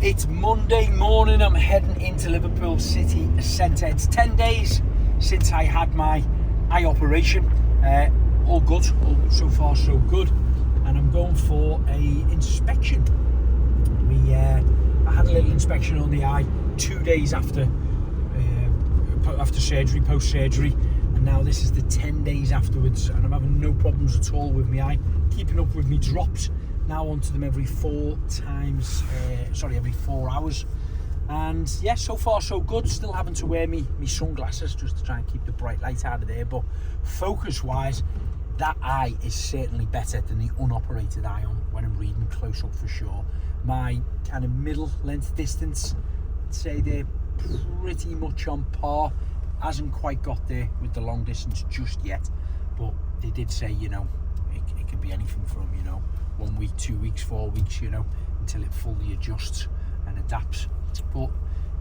It's Monday morning, I'm heading into Liverpool City Centre. It's 10 days since I had my eye operation. All good, so far so good. And I'm going for a inspection. I had a little inspection on the eye 2 days after surgery, post-surgery. And now this is the 10 days afterwards, and I'm having no problems at all with my eye. Keeping up with me drops. Now onto them every 4 hours. And yeah, so far so good. Still having to wear me sunglasses just to try and keep the bright light out of there. But focus wise, that eye is certainly better than the unoperated eye on when I'm reading close up for sure. My kind of middle length distance, I'd say they're pretty much on par. Hasn't quite got there with the long distance just yet. But they did say, you know, it could be anything from, 1 week, 2 weeks, 4 weeks, until it fully adjusts and adapts. But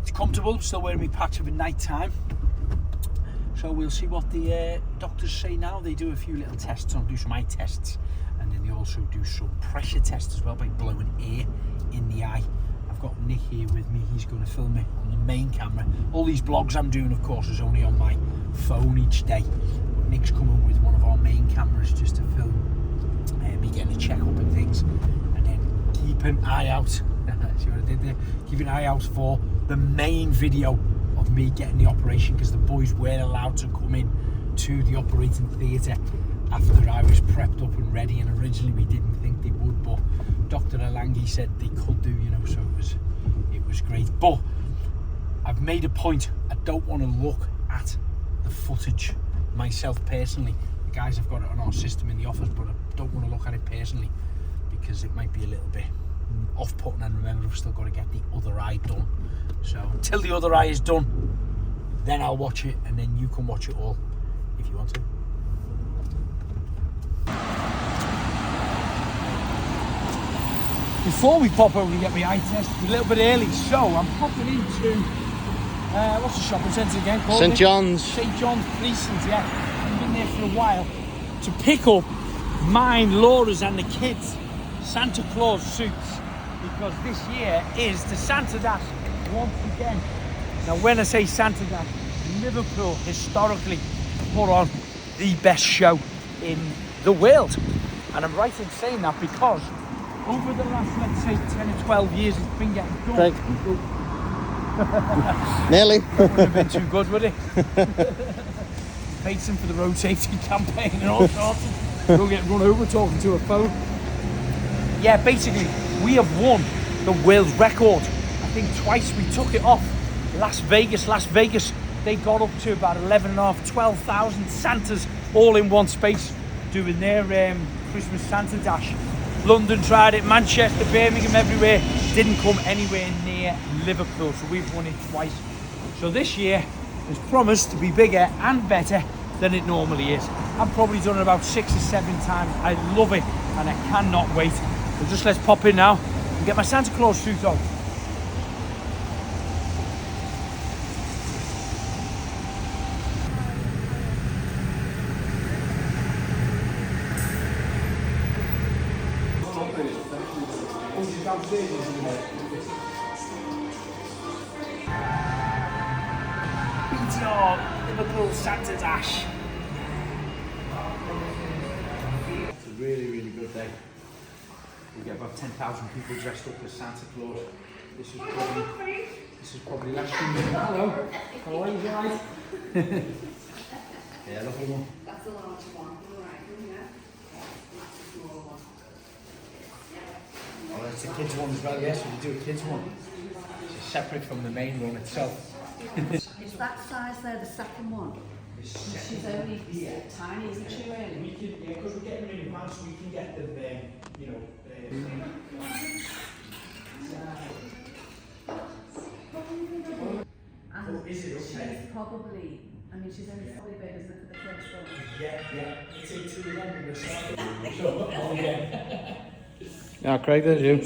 it's comfortable, still wearing my patch of at night time. So we'll see what the doctors say now. They do a few little tests, I'll do some eye tests, and then they also do some pressure tests as well by blowing air in the eye. I've got Nick here with me, he's going to film it on the main camera. All these vlogs I'm doing, of course, is only on my phone each day. But Nick's coming with one of our main cameras just to film me getting a check-up and things, and then keep an eye out. See what I did there? Keep an eye out for the main video of me getting the operation, because the boys weren't allowed to come in to the operating theatre after I was prepped up and ready, and originally we didn't think they would, but Dr. Alangi said they could do, so it was great. But I've made a point, I don't want to look at the footage myself personally. The guys have got it on our system in the office, but I don't want to look at it personally because it might be a little bit off-putting, and remember, I've still got to get the other eye done. So until the other eye is done, then I'll watch it, and then you can watch it all if you want to. Before we pop over and get my eye test, a little bit early, so I'm popping into what's the shopping centre again called? St John's. St John's Precinct, yeah. I've been there for a while to pick up mine, Laura's and the kids' Santa Claus suits, because this year is the Santa Dash once again. Now when I say Santa Dash, Liverpool historically put on the best show in the world, and I'm right in saying that because over the last, let's say, 10 or 12 years it's been getting done. Craig. Nearly. That wouldn't have been too good, would it? Paid some for the road safety campaign and all sorts. We'll get run over talking to a phone. Yeah, basically, we have won the world record. I think twice. We took it off Las Vegas. They got up to about 11,500, 12,000 Santas all in one space doing their Christmas Santa Dash. London tried it, Manchester, Birmingham, everywhere. Didn't come anywhere near Liverpool, so we've won it twice. So this year is promised to be bigger and better than it normally is. I've probably done it about 6 or 7 times. I love it and I cannot wait. So just let's pop in now and get my Santa Claus suit on. Liverpool Santa Dash. It's a really, really good day. We get about 10,000 people dressed up as Santa Claus. This is probably last year. Hello. How are you guys? Yeah, lovely one. That's a large one. Alright, yeah. That's a small one. Oh, that's a kids one as well, yes, we do a kids one. It's separate from the main one itself. Is that size there the second one? She's only tiny, isn't she really? We can, yeah, because we're getting them in advance, we can get them, And is it okay? she's probably, she's only probably big as the first one. Yeah. It's a 2 of them in the side. So, oh yeah. Yeah, Craig, there's you.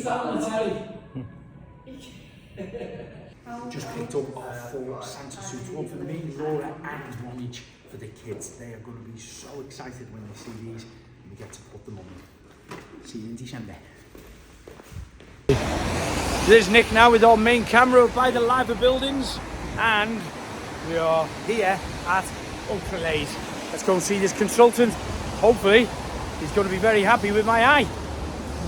Just picked up our 4 Santa suits, one for me, Laura, and one each for the kids. They are going to be so excited when they see these and we get to put them on. See you in December. There's Nick now with our main camera by the Liver buildings, and we are here at Ultra Lase. Let's go and see this consultant. Hopefully he's going to be very happy with my eye.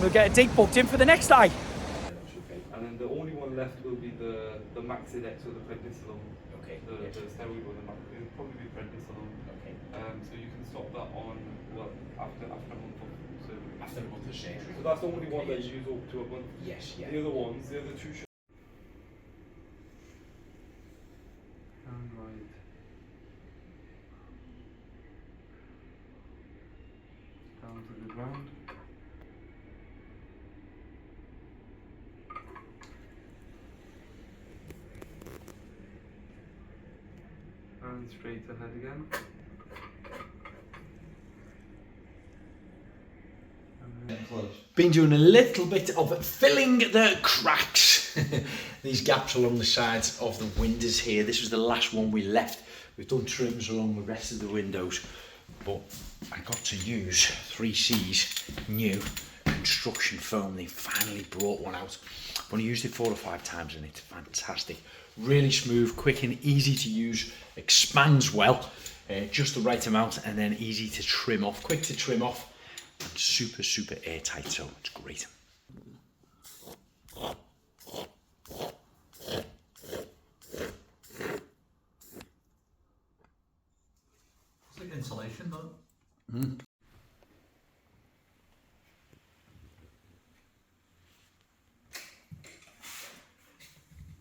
We'll get a date booked in for the next eye. And then the only one left will be the Maxidex or the prednisolone. Okay. The steroid or the it'll probably be prednisolone. Okay. So you can stop that on after a month of surgery. After a month of surgery. So that's the only one that you use up to a month. Yes, yeah. The other ones, the other two should. Right. Down to the ground. And straight ahead again. Been doing a little bit of filling the cracks. These gaps along the sides of the windows here. This was the last one we left. We've done trims along the rest of the windows, but I got to use 3C's new construction foam. They finally brought one out. I've only used it 4 or 5 times and it's fantastic. Really smooth, quick and easy to use, expands well, just the right amount, and then easy to trim off, quick to trim off, and super, super airtight, so it's great. It's like insulation, though.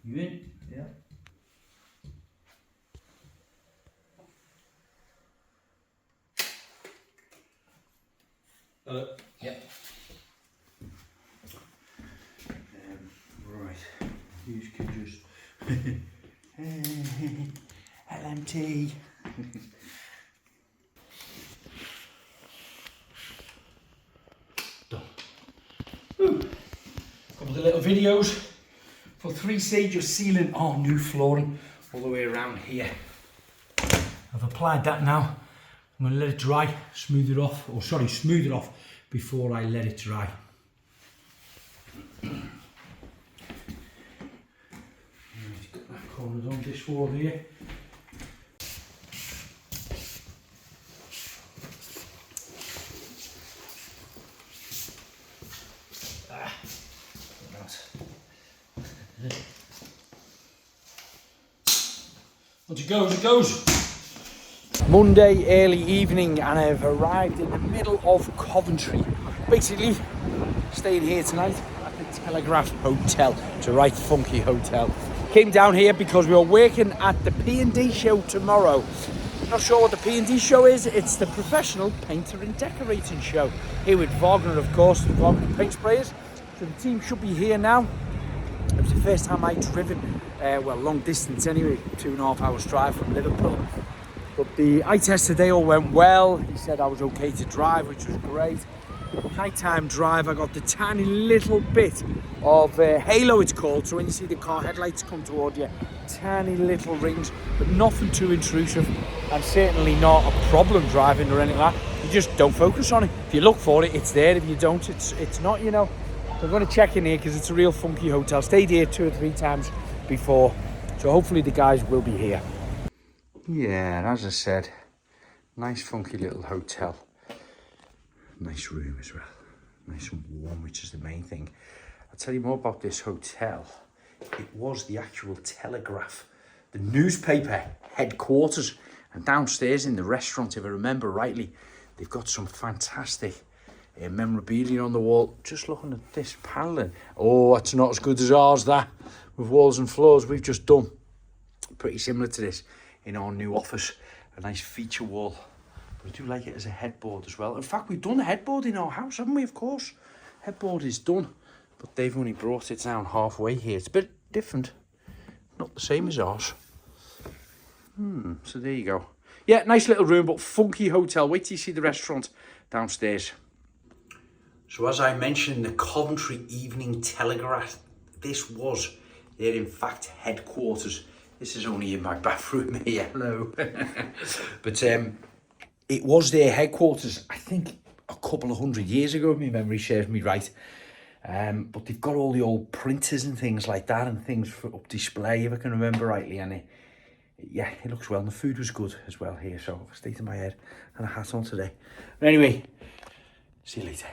You in? Yeah. Yep. Right. Hughes can just LMT. Done. Woo. Couple of little videos for 3C, just sealing our new flooring all the way around here. I've applied that now. I'm going to let it dry, smooth it off before I let it dry. Got that corner on this wall here. Once it goes, it goes. Monday early evening, and I've arrived in the middle of Coventry. Basically, staying here tonight at the Telegraph Hotel. It's a right funky hotel. Came down here because we are working at the P&D show tomorrow. Not sure what the P&D show is. It's the professional painter and decorating show. Here with Wagner, of course, the Wagner paint sprayers. So the team should be here now. It was the first time I'd driven, well, long distance anyway, 2.5 hours drive from Liverpool. But the eye test today all went well. He said I was okay to drive, which was great. Nighttime drive, I got the tiny little bit of halo, it's called. So when you see the car headlights come toward you, tiny little rings, but nothing too intrusive, and certainly not a problem driving or anything like that. You just don't focus on it. If you look for it, it's there. If you don't, it's not, you know. So I'm going to check in here because it's a real funky hotel. Stayed here 2 or 3 times before, so hopefully the guys will be here. Yeah, as I said, nice funky little hotel. Nice room as well. Nice and warm, which is the main thing. I'll tell you more about this hotel. It was the actual Telegraph, the newspaper headquarters. And downstairs in the restaurant, if I remember rightly, they've got some fantastic memorabilia on the wall. Just looking at this paneling. Oh, it's not as good as ours, that, with walls and floors. We've just done pretty similar to this in our new office. A nice feature wall. But I do like it as a headboard as well. In fact, we've done a headboard in our house, haven't we? Of course. Headboard is done, but they've only brought it down halfway here. It's a bit different. Not the same as ours. So there you go. Yeah, nice little room, but funky hotel. Wait till you see the restaurant downstairs. So as I mentioned, the Coventry Evening Telegraph, this was their, in fact, headquarters. This is only in my bathroom here. Hello. But it was their headquarters, I think, a couple of 100 years ago, if my memory serves me right. But they've got all the old printers and things like that, and things for up display, if I can remember rightly. And yeah, it looks well. And the food was good as well here, so I stayed in my head and a hat on today. But anyway, see you later.